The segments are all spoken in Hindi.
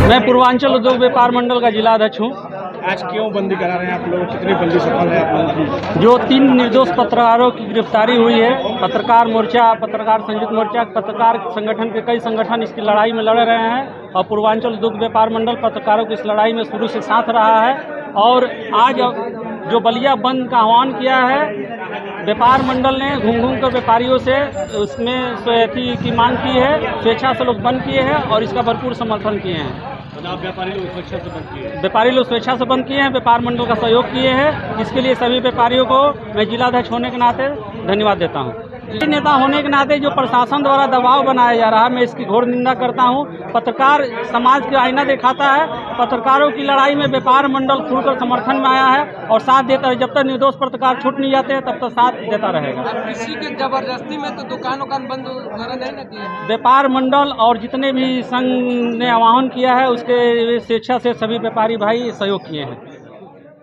मैं पूर्वांचल उद्योग व्यापार मंडल का जिला अध्यक्ष हूँ। आज क्यों बंदी करा रहे हैं आप लोग? कितनी बंदी सफल है आप लोगों की? जो 3 निर्दोष पत्रकारों की गिरफ्तारी हुई है, पत्रकार मोर्चा, पत्रकार संयुक्त मोर्चा, पत्रकार संगठन के कई संगठन इसकी लड़ाई में लड़ रहे हैं और पूर्वांचल उद्योग व्यापार मंडल पत्रकारों की इस लड़ाई में शुरू से साथ रहा है। और आज जो बलिया बंद का आह्वान किया है, व्यापार मंडल ने घूम कर व्यापारियों से उसमें की मांग की है, स्वेच्छा से लोग बंद किए हैं और इसका भरपूर समर्थन किए हैं। व्यापारी लोग स्वेच्छा से बंद किए हैं? व्यापारी लोग स्वेच्छा से बंद किए हैं, व्यापार मंडल का सहयोग किए हैं। इसके लिए सभी व्यापारियों को मैं जिलाध्यक्ष होने के नाते धन्यवाद देता हूं। नेता होने के नाते जो प्रशासन द्वारा दबाव बनाया जा रहा है, मैं इसकी घोर निंदा करता हूं। पत्रकार समाज का आईना दिखाता है। पत्रकारों की लड़ाई में व्यापार मंडल खुलकर समर्थन में आया है और साथ देता है। जब तक निर्दोष पत्रकार छूट नहीं जाते तब तक साथ देता रहेगा। किसी की जबरदस्ती में तो दुकान बंद नहीं न किए हैं। व्यापार मंडल और जितने भी संघ ने आह्वान किया है उसके स्वेच्छा से सभी व्यापारी भाई सहयोग किए हैं।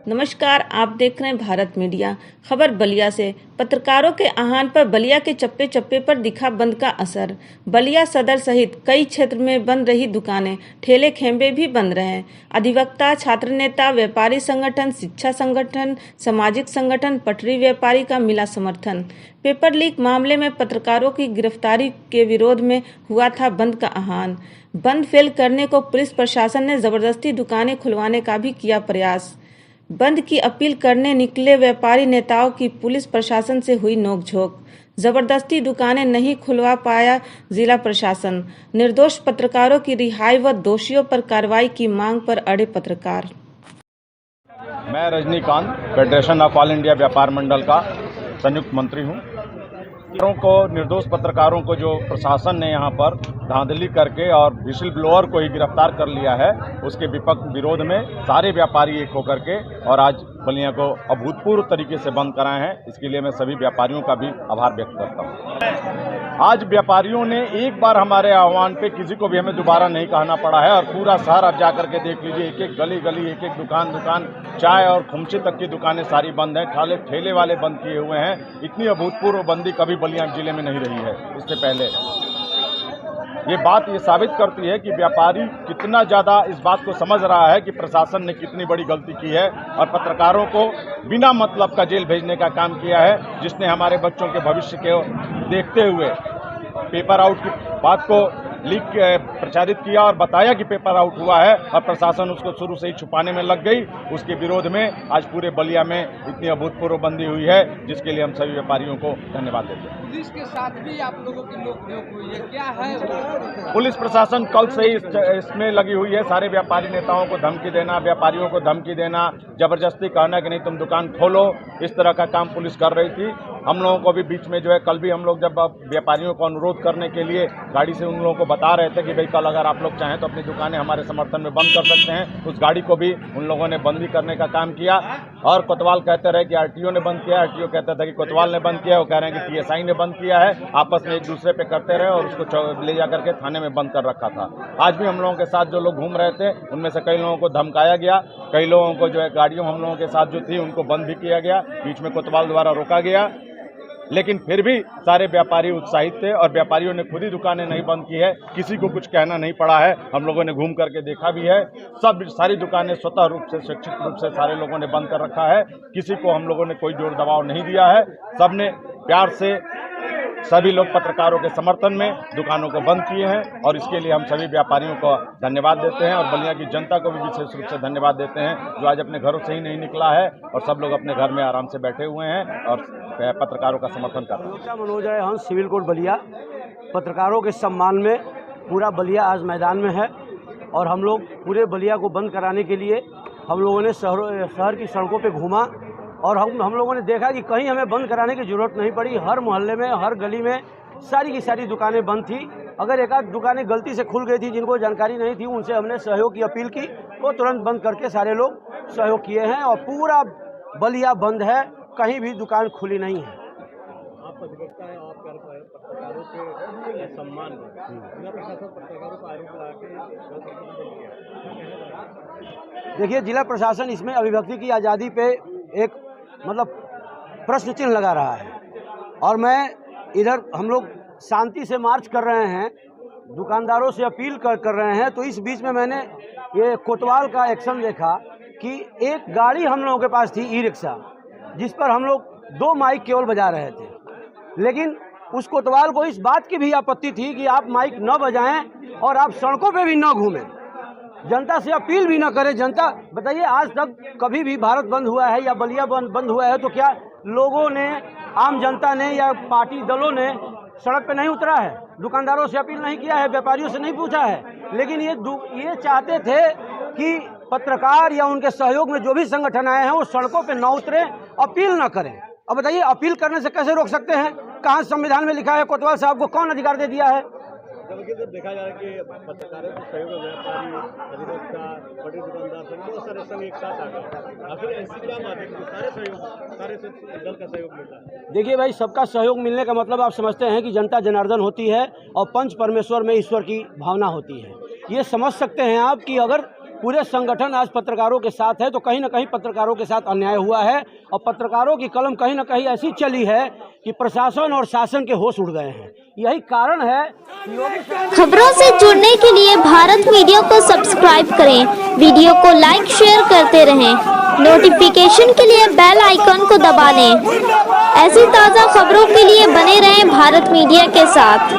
नमस्कार, आप देख रहे हैं भारत मीडिया। खबर बलिया से। पत्रकारों के आह्वान पर बलिया के चप्पे चप्पे पर दिखा बंद का असर। बलिया सदर सहित कई क्षेत्र में बंद रही दुकानें, ठेले खेम्बे भी बंद रहे। अधिवक्ता, छात्र नेता, व्यापारी संगठन, शिक्षा संगठन, सामाजिक संगठन, पटरी व्यापारी का मिला समर्थन। पेपर लीक मामले में पत्रकारों की गिरफ्तारी के विरोध में हुआ था बंद का आह्वान। बंद फेल करने को पुलिस प्रशासन ने जबरदस्ती दुकानें खुलवाने का भी किया प्रयास। बंद की अपील करने निकले व्यापारी नेताओं की पुलिस प्रशासन से हुई नोकझोंक। जबरदस्ती दुकानें नहीं खुलवा पाया जिला प्रशासन। निर्दोष पत्रकारों की रिहाई व दोषियों पर कार्रवाई की मांग पर अड़े पत्रकार। मैं Rajinikanth, federation of all India व्यापार मंडल का संयुक्त मंत्री हूँ। निर्दोष पत्रकारों को जो प्रशासन ने यहाँ पर धांधली करके और विशिल ब्लोअर को ही गिरफ्तार कर लिया है, उसके विरोध में सारे व्यापारी एक होकर के और आज बलिया को अभूतपूर्व तरीके से बंद कराए हैं। इसके लिए मैं सभी व्यापारियों का भी आभार व्यक्त करता हूँ। आज व्यापारियों ने एक बार हमारे आह्वान पे किसी को भी हमें दोबारा नहीं कहना पड़ा है और पूरा शहर आप जाकर के देख लीजिए, एक एक गली गली, एक एक दुकान, चाय और खुमची तक की दुकानें सारी बंद हैं। ठेले वाले बंद किए हुए हैं। इतनी अभूतपूर्व बंदी कभी बलिया जिले में नहीं रही है इससे पहले। ये बात ये साबित करती है कि व्यापारी कितना ज़्यादा इस बात को समझ रहा है कि प्रशासन ने कितनी बड़ी गलती की है और पत्रकारों को बिना मतलब का जेल भेजने का काम किया है, जिसने हमारे बच्चों के भविष्य को देखते हुए पेपर आउट की बात को लीक प्रचारित किया और बताया कि पेपर आउट हुआ है और प्रशासन उसको शुरू से ही छुपाने में लग गई। उसके विरोध में आज पूरे बलिया में इतनी अभूतपूर्व बंदी हुई है, जिसके लिए हम सभी व्यापारियों को धन्यवाद देते हैं। पुलिस के साथ भी आप लोगों की नोक-झोंक हुई है, क्या है? पुलिस प्रशासन कल से ही इसमें लगी हुई है। सारे व्यापारी नेताओं को धमकी देना, व्यापारियों को धमकी देना, जबरदस्ती कहना कि नहीं तुम दुकान खोलो, इस तरह का काम पुलिस कर रही थी। हम लोगों को भी बीच में जो है, कल भी हम लोग जब व्यापारियों को अनुरोध करने के लिए गाड़ी से उन लोगों को बता रहे थे कि भाई कल अगर आप लोग चाहें तो अपनी दुकानें हमारे समर्थन में बंद कर सकते हैं, उस गाड़ी को भी उन लोगों ने बंदी करने का काम किया। और कोतवाल कहते रहे कि आरटीओ ने बंद किया, आरटीओ कहता था कि कोतवाल ने बंद किया, वो कह रहे हैं कि पीएसआई ने बंद किया है। आपस में एक दूसरे पे करते रहे और उसको ले जाकर के थाने में बंद कर रखा था। आज भी हम लोगों के साथ जो लोग घूम रहे थे, उनमें से कई लोगों को धमकाया गया, कई लोगों को जो है गाड़ियों हम लोगों के साथ जो थी उनको बंद भी किया गया, बीच में कोतवाल द्वारा रोका गया। लेकिन फिर भी सारे व्यापारी उत्साहित थे और व्यापारियों ने खुद ही दुकानें नहीं बंद की है, किसी को कुछ कहना नहीं पड़ा है। हम लोगों ने घूम करके देखा भी है, सारी दुकानें स्वतः रूप से, शैक्षिक रूप से सारे लोगों ने बंद कर रखा है। किसी को हम लोगों ने कोई जोर दबाव नहीं दिया है। सबने प्यार से सभी लोग पत्रकारों के समर्थन में दुकानों को बंद किए हैं और इसके लिए हम सभी व्यापारियों को धन्यवाद देते हैं और बलिया की जनता को भी विशेष रूप से धन्यवाद देते हैं, जो आज अपने घरों से ही नहीं निकला है और सब लोग अपने घर में आराम से बैठे हुए हैं और पत्रकारों का समर्थन कर रहे हैं। मनोज हंस, सिविल कोर्ट बलिया। पत्रकारों के सम्मान में पूरा बलिया आज मैदान में है और हम लोग पूरे बलिया को बंद कराने के लिए हम लोगों ने शहर की सड़कों पे घूमा और हम लोगों ने देखा कि कहीं हमें बंद कराने की ज़रूरत नहीं पड़ी। हर मोहल्ले में, हर गली में सारी की सारी दुकानें बंद थी। अगर एक आध दुकानें गलती से खुल गई थी, जिनको जानकारी नहीं थी, उनसे हमने सहयोग की अपील की, वो तुरंत बंद करके सारे लोग सहयोग किए हैं और पूरा बलिया बंद है, कहीं भी दुकान खुली नहीं है। आप अधिवक्ता है, आप पत्रकारों के सम्मान में जिला प्रशासन पत्रकारों को आरोप लगा के देखिए, जिला प्रशासन इसमें अभिव्यक्ति की आज़ादी पे एक मतलब प्रश्न चिन्ह लगा रहा है और मैं इधर हम लोग शांति से मार्च कर रहे हैं दुकानदारों से अपील कर रहे हैं। तो इस बीच में मैंने ये कोतवाल का एक्शन देखा कि एक गाड़ी हम लोगों के पास थी, ई रिक्शा, जिस पर हम लोग 2 माइक केवल बजा रहे थे, लेकिन उस कोतवाल को इस बात की भी आपत्ति थी कि आप माइक न बजाएं और आप सड़कों पे भी न घूमें, जनता से अपील भी न करें। जनता बताइए, आज तक कभी भी भारत बंद हुआ है या बलिया बंद हुआ है तो क्या लोगों ने, आम जनता ने या पार्टी दलों ने सड़क पे नहीं उतरा है, दुकानदारों से अपील नहीं किया है, व्यापारियों से नहीं पूछा है? लेकिन ये चाहते थे कि पत्रकार या उनके सहयोग में जो भी संगठन आए हैं वो सड़कों पे न उतरे, अपील न करें। अब बताइए, अपील करने से कैसे रोक सकते हैं? कहाँ संविधान में लिखा है? कोतवाल साहब को कौन अधिकार दे दिया है? जब देखा जाए कि पत्रकारों के सहयोग में व्यापारी, अधिवक्ता, बड़े दुकानदार सब बहुत सारे संघ एक साथ आ गए, आखिर ऐसी क्या बात है कि सारे दल का सहयोग मिलता है? देखिए भाई, सबका सहयोग मिलने का मतलब आप समझते हैं कि जनता जनार्दन होती है और पंच परमेश्वर में ईश्वर की भावना होती है। ये समझ सकते हैं आप कि अगर पूरे संगठन आज पत्रकारों के साथ है तो कहीं ना कहीं पत्रकारों के साथ अन्याय हुआ है और पत्रकारों की कलम कहीं ना कहीं ऐसी चली है कि प्रशासन और शासन के होश उड़ गए हैं। यही कारण है। खबरों से जुड़ने के लिए भारत मीडिया को सब्सक्राइब करें, वीडियो को लाइक शेयर करते रहें, नोटिफिकेशन के लिए बेल आइकन को दबा लें। ऐसी ताज़ा खबरों के लिए बने रहें भारत मीडिया के साथ।